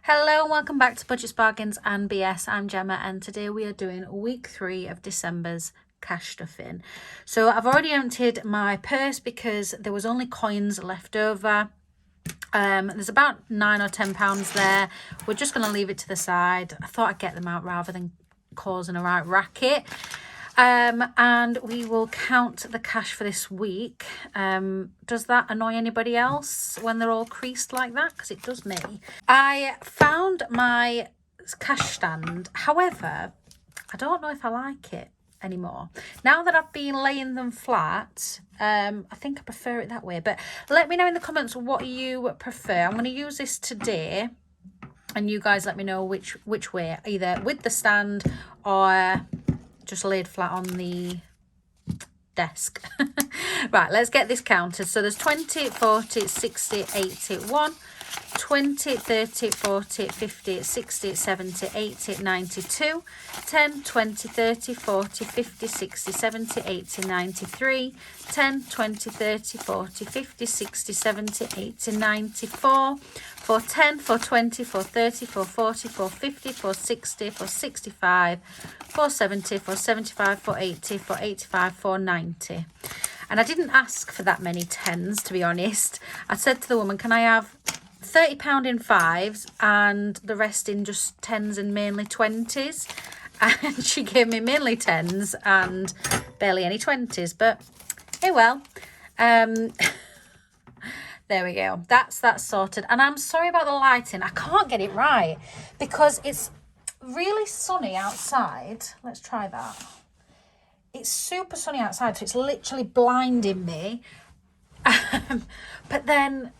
Hello and welcome back to Budgets, Bargains and BS. I'm Gemma and today we are doing week 3 of December's cash stuffing. So I've already emptied my purse because there was only coins left over. There's about £9 or £10 there. We're just going to leave it to the side. I thought I'd get them out rather than causing a right racket. And we will count the cash for this week. Does that annoy anybody else when they're all creased like that? Because it does me. I found my cash stand. However, I don't know if I like it anymore. Now that I've been laying them flat, I think I prefer it that way. But let me know in the comments what you prefer. I'm going to use this today. And you guys let me know which way. Either with the stand or just laid flat on the desk. Right, let's get this counted. So there's 20, 40, 60, 80, 1, 20, 30, 40, 50, 60, 70, 80, 92, 10, 20, 30, 40, 50, 60, 70, 80, 93, 10, 20, 30, 40, 50, 60, 70, 80, 94, 410, 420, 430, 440, 450, 460, 465, 470, 475, 480, 485, 490. And I didn't ask for that many tens, to be honest. I said to the woman, can I have £30 in fives and the rest in just tens and mainly 20s? And she gave me mainly tens and barely any 20s. But, hey, well, there we go. That's sorted. And I'm sorry about the lighting. I can't get it right because it's really sunny outside. Let's try that. It's super sunny outside, so it's literally blinding me. But then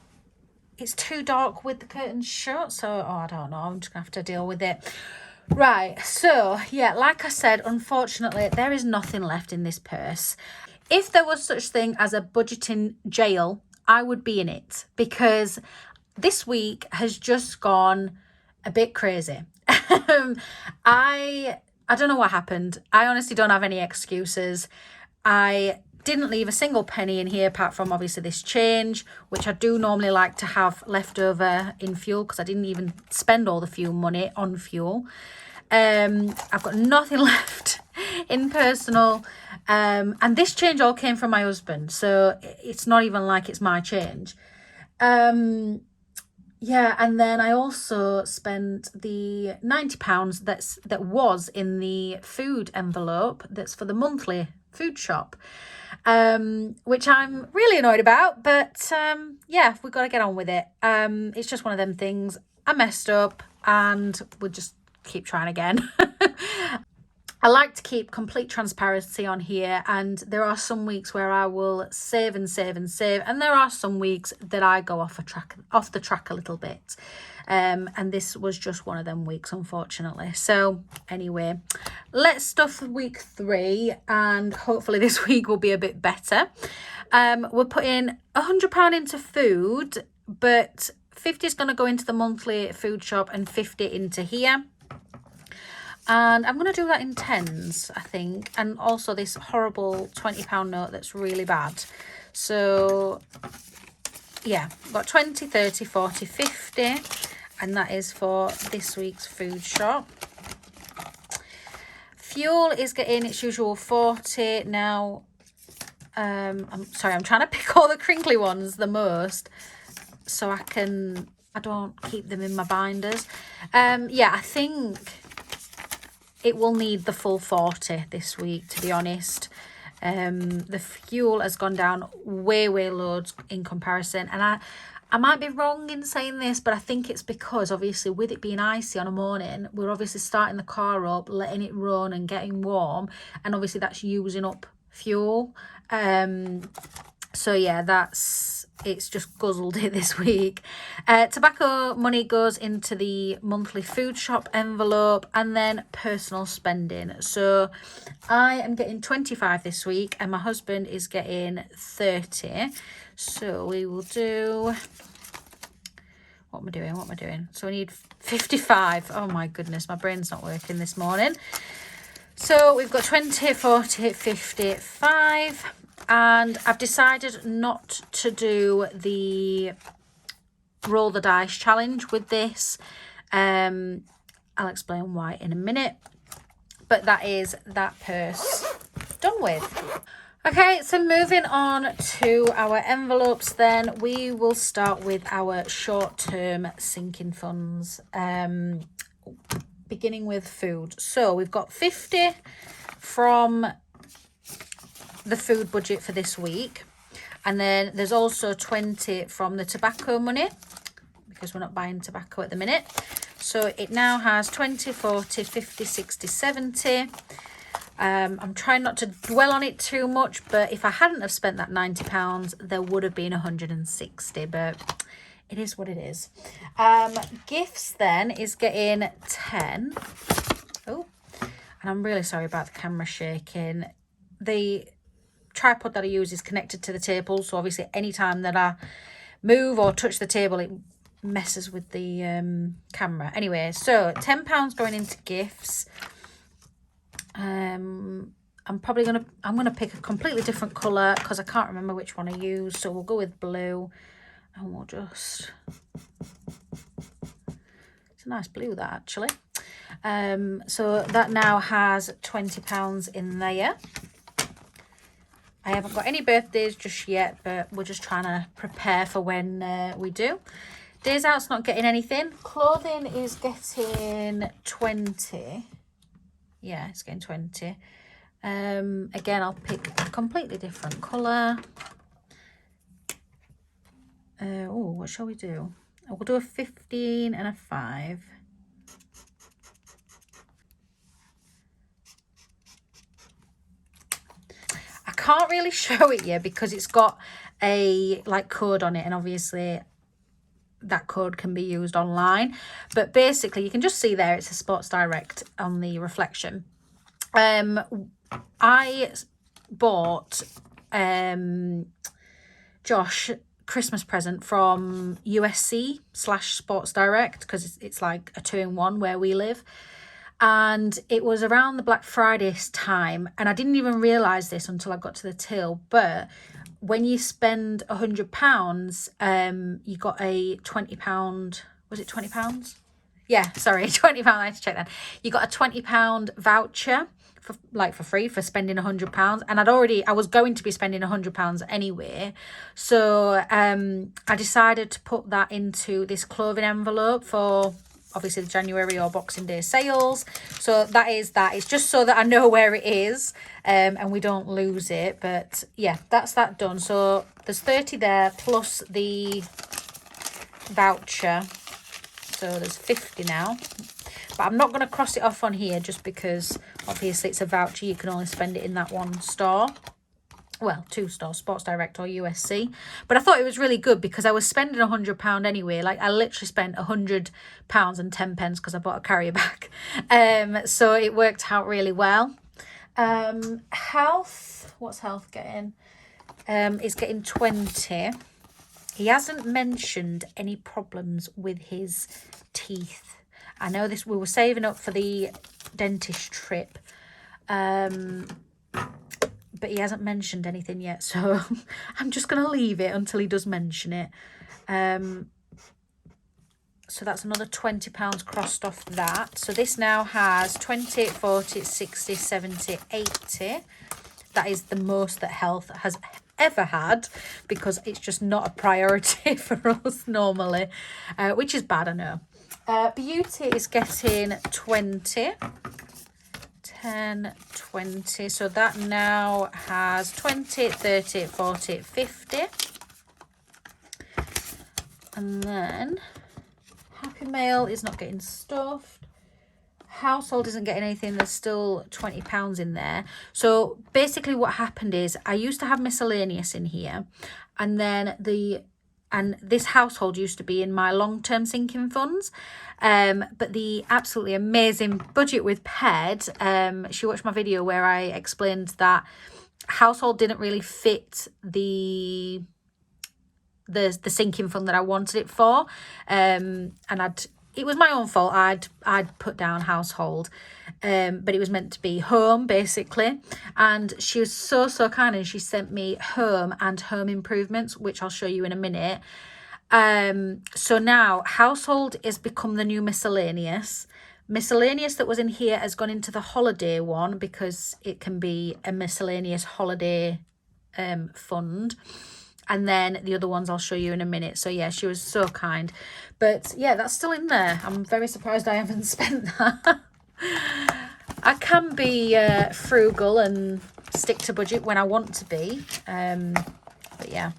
it's too dark with the curtains shut, so I don't know. I'm just going to have to deal with it. Right, so, yeah, like I said, unfortunately, there is nothing left in this purse. If there was such thing as a budgeting jail, I would be in it because this week has just gone a bit crazy. I don't know what happened. I honestly don't have any excuses. I didn't leave a single penny in here apart from obviously this change, which I do normally like to have left over in fuel because I didn't even spend all the fuel money on fuel. I've got nothing left in personal. And this change all came from my husband, so it's not even like it's my change. Yeah, and then I also spent the £90 that was in the food envelope that's for the monthly food shop, which I'm really annoyed about, but yeah, we've got to get on with it. It's just one of them things. I messed up and we'll just keep trying again. I like to keep complete transparency on here, and there are some weeks where I will save and save and save, and there are some weeks that I go off the track a little bit, and this was just one of them weeks, unfortunately. So anyway, let's stuff week 3, and hopefully this week will be a bit better. We're putting £100 into food, but 50 is going to go into the monthly food shop and 50 into here. And I'm going to do that in tens, I think. And also this horrible £20 note that's really bad. So, yeah, I've got 20, 30, 40, 50. And that is for this week's food shop. Fuel is getting its usual 40. Now, I'm sorry, I'm trying to pick all the crinkly ones the most. So I don't keep them in my binders. Yeah, I think it will need the full 40 this week, to be honest. The fuel has gone down way loads in comparison. And I might be wrong in saying this, but I think it's because, obviously, with it being icy on a morning, we're obviously starting the car up, letting it run and getting warm. And obviously that's using up fuel. So, yeah, it's just guzzled it this week. Tobacco money goes into the monthly food shop envelope, and then personal spending. So I am getting 25 this week and my husband is getting 30. So we will do, what am I doing? So we need 55. Oh my goodness, my brain's not working this morning. So we've got 20, 40, 50, 5, and I've decided not to do the roll the dice challenge with this. I'll explain why in a minute, but that is that purse done with. Okay, so moving on to our envelopes then, we will start with our short-term sinking funds, beginning with food. So we've got 50 from the food budget for this week, and then there's also 20 from the tobacco money, because we're not buying tobacco at the minute. So it now has 20, 40, 50, 60, 70. I'm trying not to dwell on it too much, but if I hadn't have spent that £90, there would have been 160, but it is what it is. Gifts then is getting 10. Oh, and I'm really sorry about the camera shaking. The tripod that I use is connected to the table, so obviously anytime that I move or touch the table, it messes with the camera. Anyway, so £10 going into gifts. I'm gonna pick a completely different colour because I can't remember which one I used, so we'll go with blue, and we'll just, it's a nice blue that actually. So that now has £20 in there. I haven't got any birthdays just yet, but we're just trying to prepare for when we do. Days out's not getting anything. Clothing is getting 20. Yeah, it's getting 20. Again, I'll pick a completely different colour. Oh, what shall we do? We'll do a 15 and a 5. I can't really show it yet because it's got a like code on it, and obviously that code can be used online, but basically you can just see there it's a Sports Direct on the reflection. I bought Josh Christmas present from USC/Sports Direct because it's like a 2-in-1 where we live, and it was around the Black Friday time, and I didn't even realize this until I got to the till, but when you spend £100, you got a £20, was it £20? Yeah, sorry, £20. I had to check that. You got a £20 voucher for free for spending £100, and I was going to be spending £100 anyway, so I decided to put that into this clothing envelope for obviously the January or Boxing Day sales. So that is that. It's just so that I know where it is, and we don't lose it. But yeah, that's that done. So there's 30 there plus the voucher, so there's 50 now. But I'm not going to cross it off on here just because obviously it's a voucher. You can only spend it in that one store. Well, 2 stores, Sports Direct or USC. But I thought it was really good because I was spending £100 anyway. Like, I literally spent £100 and 10 pence because I bought a carrier bag. So it worked out really well. Health, what's Health getting? It's getting 20. He hasn't mentioned any problems with his teeth. I know this, we were saving up for the dentist trip. But he hasn't mentioned anything yet, so I'm just going to leave it until he does mention it. So that's another £20 crossed off that. So this now has 20, 40, 60, 70, 80. That is the most that Health has ever had because it's just not a priority for us normally, which is bad, I know. Beauty is getting 20. 10, 20, so that now has 20, 30, 40, 50. And then Happy Mail is not getting stuffed. Household isn't getting anything. There's still £20 in there. So basically what happened is I used to have miscellaneous in here, and then this household used to be in my long-term sinking funds, but the absolutely amazing Budget with Ped, she watched my video where I explained that household didn't really fit the sinking fund that I wanted it for, and it was my own fault. I'd put down household, but it was meant to be home basically. And she was so kind, and she sent me home and home improvements, which I'll show you in a minute. So now household has become the new miscellaneous. Miscellaneous that was in here has gone into the holiday one, because it can be a miscellaneous holiday fund. And then the other ones I'll show you in a minute. So yeah, she was so kind. But yeah, that's still in there. I'm very surprised I haven't spent that. I can be frugal and stick to budget when I want to be. But yeah.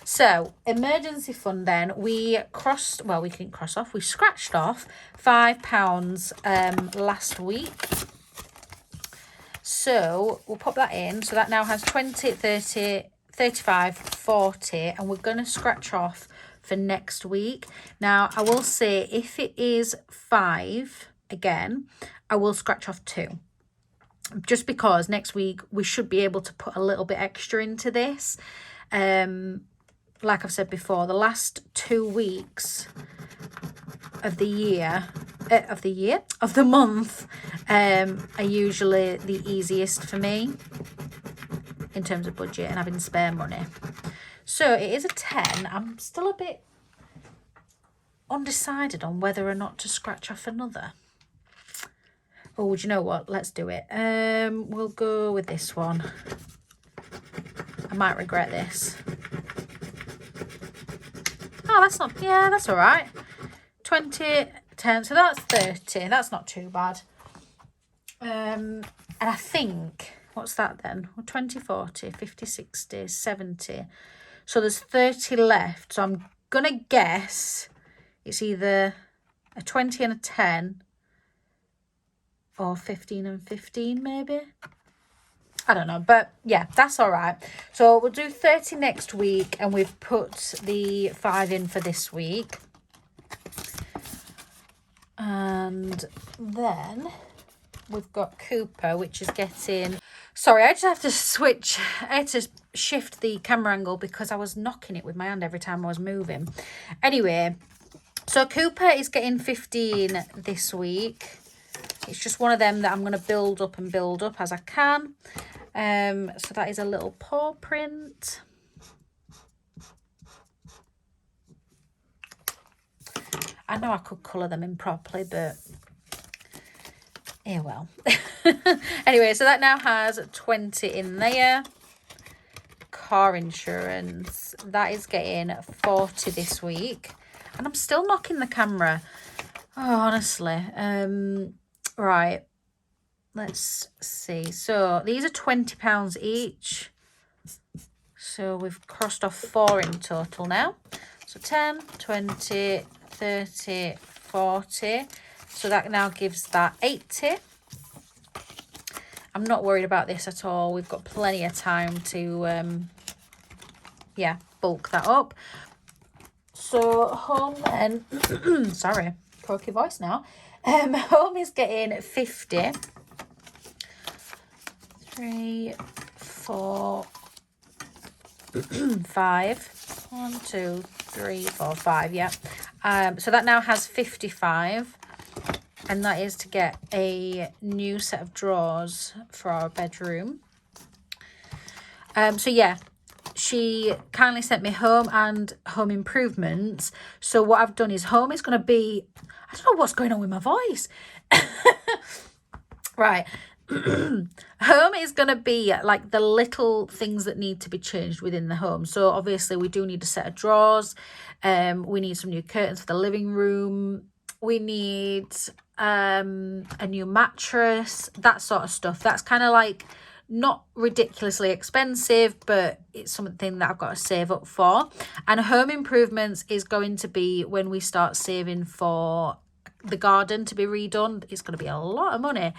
So emergency fund then, we scratched off £5 last week. So we'll pop that in. So that now has 20, 30, 35, 40, and we're going to scratch off for next week. Now, I will say if it is 5 again, I will scratch off 2. Just because next week we should be able to put a little bit extra into this. Like I've said before, the last 2 weeks of the month are usually the easiest for me in terms of budget and having spare money. So it is a 10. I'm still a bit undecided on whether or not to scratch off another. Oh, do you know what? Let's do it. We'll go with this one. I might regret this. Oh, that's not, yeah, that's all right. 20, 10, so that's 30. That's not too bad. And I think, what's that then? Well, 20, 40, 50, 60, 70. So there's 30 left. So I'm going to guess it's either a 20 and a 10 or 15 and 15 maybe. I don't know, but yeah, that's all right. So we'll do 30 next week, and we've put the 5 in for this week. And then we've got Cooper, which is getting... Sorry, I just have to switch. I had to shift the camera angle because I was knocking it with my hand every time I was moving. Anyway, so Cooper is getting 15 this week. It's just one of them that I'm going to build up as I can. So that is a little paw print. I know I could colour them in properly, but yeah, well. Anyway, so that now has 20 in there. Car insurance, that is getting 40 this week. And I'm still knocking the camera. Oh, honestly. Right. Let's see. So these are £20 each. So we've crossed off 4 in total now. So 10, 20, 30, 40. So that now gives that 80. I'm not worried about this at all. We've got plenty of time to, bulk that up. So home then, sorry, croaky voice now. Home is getting 50. 3, 4, 5. 1, 2, 3, 4, 5. Yeah. So that now has 55. And that is to get a new set of drawers for our bedroom. So yeah, she kindly sent me home and home improvements. So what I've done is home is going to be, I don't know what's going on with my voice. Right. Home is going to be like the little things that need to be changed within the home. So obviously we do need a set of drawers. We need some new curtains for the living room. We need a new mattress, that sort of stuff. That's kind of like not ridiculously expensive, but it's something that I've got to save up for. And home improvements is going to be when we start saving for the garden to be redone. It's going to be a lot of money.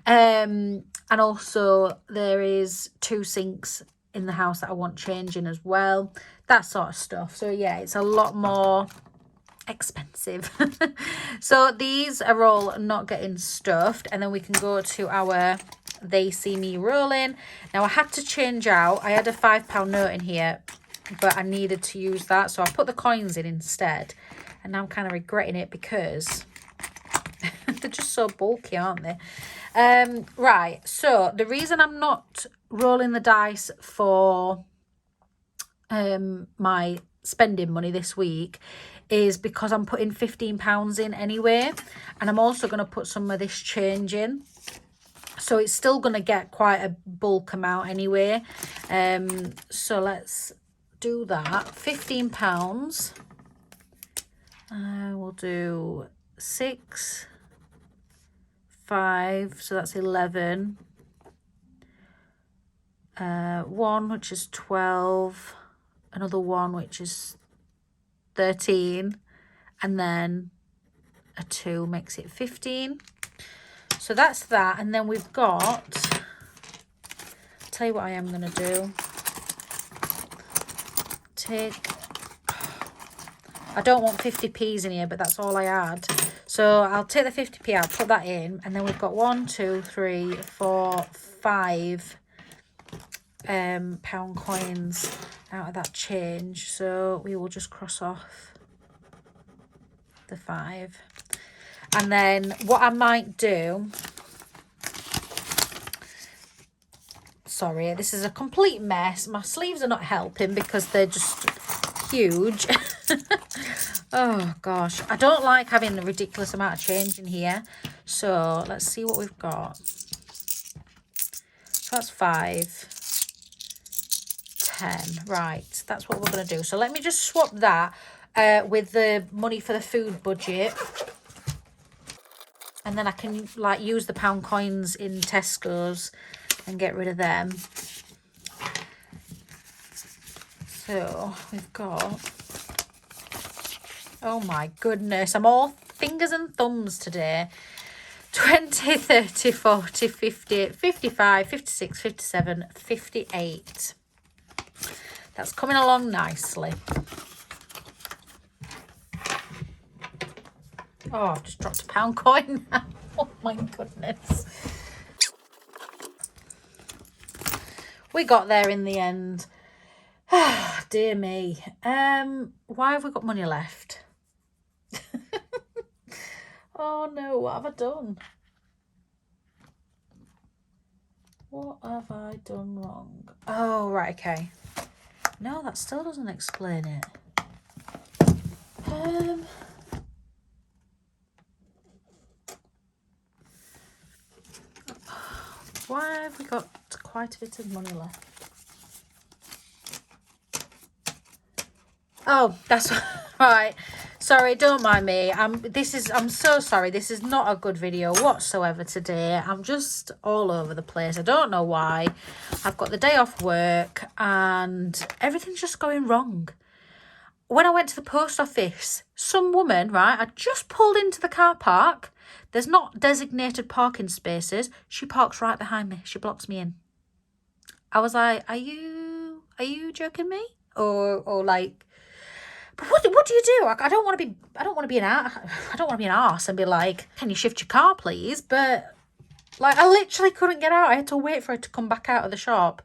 And also there is 2 sinks in the house that I want changing as well, that sort of stuff. So yeah, it's a lot more expensive. So these are all not getting stuffed, and then we can go to our They See Me Rolling. Now I had to change out, I had a £5 note in here, but I needed to use that, so I put the coins in instead, and now I'm kind of regretting it because They're just so bulky, aren't they? Right, so the reason I'm not rolling the dice for my spending money this week is because I'm putting £15 in anyway, and I'm also going to put some of this change in. So it's still going to get quite a bulk amount anyway. So let's do that. £15. We'll do 6, 5, so that's 11. 1, which is 12. Another 1, which is 13. And then a 2 makes it 15. So that's that. And then we've got, I'll tell you what I am going to do. I don't want 50p's in here, but that's all I add. So I'll take the 50p out, put that in, and then we've got 1, 2, 3, 4, 5 pound coins out of that change. So we will just cross off the 5. And then what I might do, sorry, this is a complete mess. My sleeves are not helping because they're just huge. Oh gosh, I don't like having the ridiculous amount of change in here. So let's see what we've got. So that's 5, 10. Right, that's what we're going to do. So let me just swap that with the money for the food budget. And then I can like use the pound coins in Tesco's and get rid of them. So we've got, oh my goodness, I'm all fingers and thumbs today. 20, 30, 40, 50, 55, 56, 57, 58. That's coming along nicely. Oh, I've just dropped a pound coin. Oh my goodness. We got there in the end. Ah, dear me. Why have we got money left? Oh no, what have I done? What have I done wrong? Oh, right, okay. No, that still doesn't explain it. Why have we got quite a bit of money left? Oh, that's right. Sorry, don't mind me. I'm so sorry. This is not a good video whatsoever today. I'm just all over the place. I don't know why. I've got the day off work and everything's just going wrong. When I went to the post office, some woman, right, I just pulled into the car park. There's not designated parking spaces. She parks right behind me. She blocks me in. I was like, are you joking me? Or like, but what do you do? I don't want to be an arse and be like, can you shift your car, please? But like, I literally couldn't get out. I had to wait for her to come back out of the shop,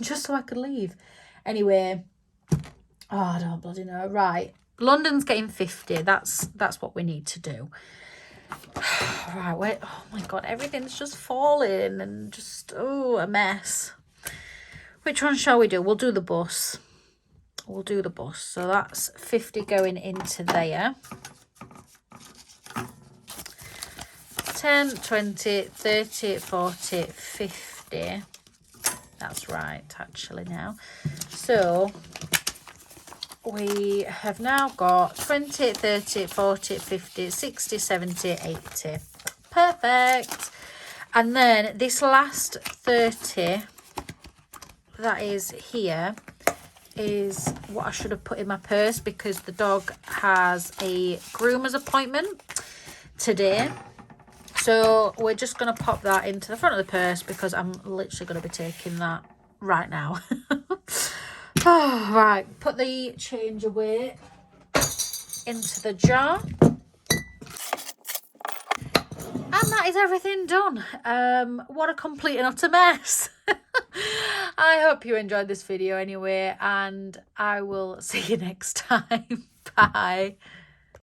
just so I could leave. Anyway, oh, I don't bloody know. Right, London's getting 50. That's what we need to do. Right, wait. Oh my god, everything's just falling and just a mess. Which one shall we do? We'll do the bus. So that's 50 going into there. 10, 20, 30, 40, 50. That's right, actually, now. So we have now got 20, 30, 40, 50, 60, 70, 80. Perfect. And then this last 30 that is here is what I should have put in my purse because the dog has a groomer's appointment today. So we're just going to pop that into the front of the purse because I'm literally going to be taking that right now. Oh, right, put the change away into the jar. And that is everything done. What a complete and utter mess. I hope you enjoyed this video anyway, and I will see you next time. Bye.